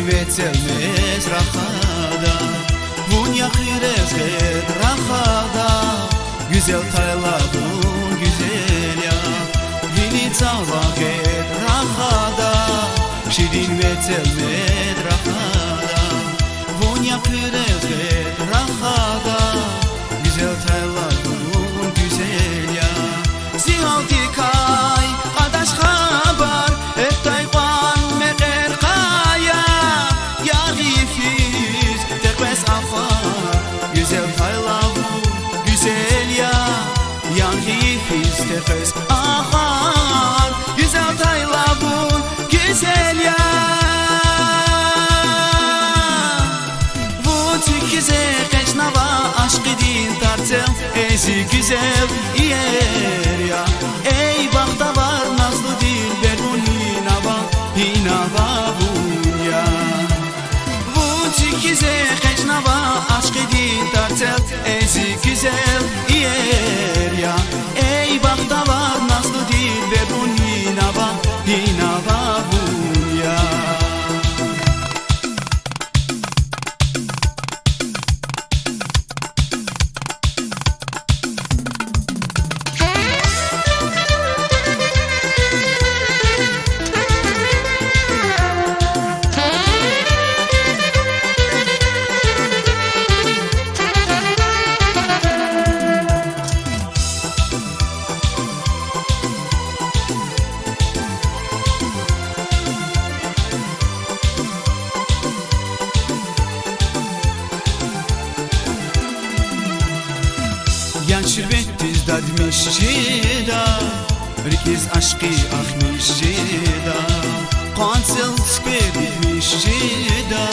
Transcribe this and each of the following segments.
vetelmez rahada Vun yakırez ged rahada Güzel tayladun güzel ya Vini tava ged rahada Şirin vetelmez rahada Vun yakırez ged rahada Güzel tayladun güzel ya Zihalti kay adaş haber Eftayvan meğer kaya Yarifiz tekbes afar Güzel taylavun güzel ya Yarifiz tekbes afar Güzel taylavun güzel ya Bu tükize keşnava aşkı din tartıl Ezi güzel yer ya Ey bakta var nazlı dilber bun hinava bun ya Bu tükize keşnava aşkı din tartıl Ezi güzel yer ya Ey bakta var nazlı dilber bun hinava bun ya Yan şirbet dadmiş jeda Herkes aşkı akmış jeda Kansel sıkıdmış jeda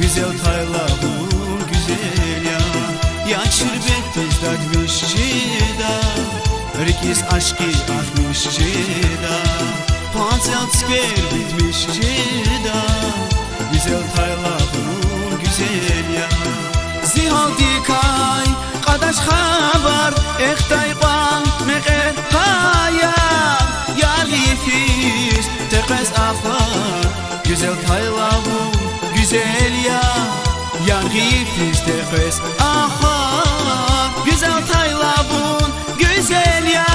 Güzel taylavun güzel ya Yan şirbet dadmiş jeda Herkes aşkı akmış jeda Kansel sıkıdmış jeda Güzel taylavun güzel ya Zihalti kay Qadaş xabar Ehtayban meğer kaya Yarifiz tekbes afar Güzel taylavun güzel ya Yarifiz tekbes afar Güzel taylavun güzel ya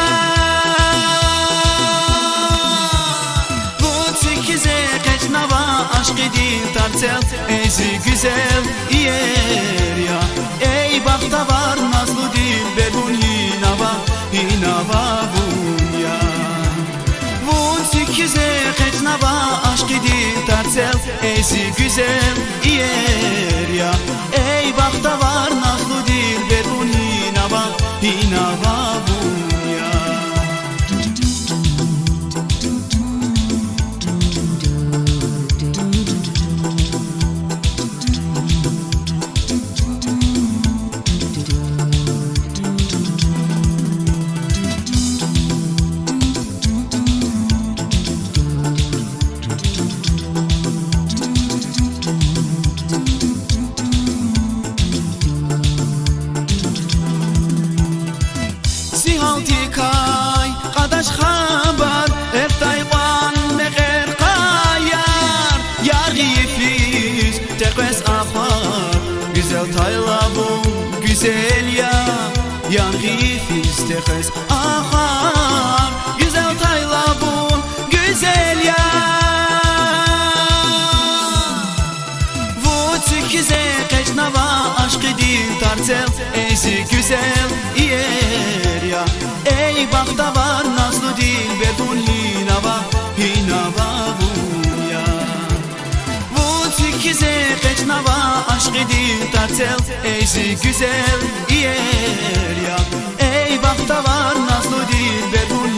Bu tükize keşnava aşkı din tartıl Ezi güzel yer ya Ey bakta var nazlı dilber bun hinava bun ya Vun tükize keşnava aşkı din tartıl Ezi güzel yer ya Ey bakta var nazlı dilber bun hinava bun ya Zihalti kay qadaş xabar Eftayvan meğer kayar Yarifiz tekbes afar Güzel taylavun güzel ya Yarifiz tekbes afar Güzel taylavun güzel ya Bu tükize keşnava aşkı din tartıl Ezi güzel yer ya Ey bakta var nazlı dilber bun hinava bun ya Bu tükize keşnava aşkı din tartıl Ezi güzel yer ya Ey bakta var nazlı dilber bun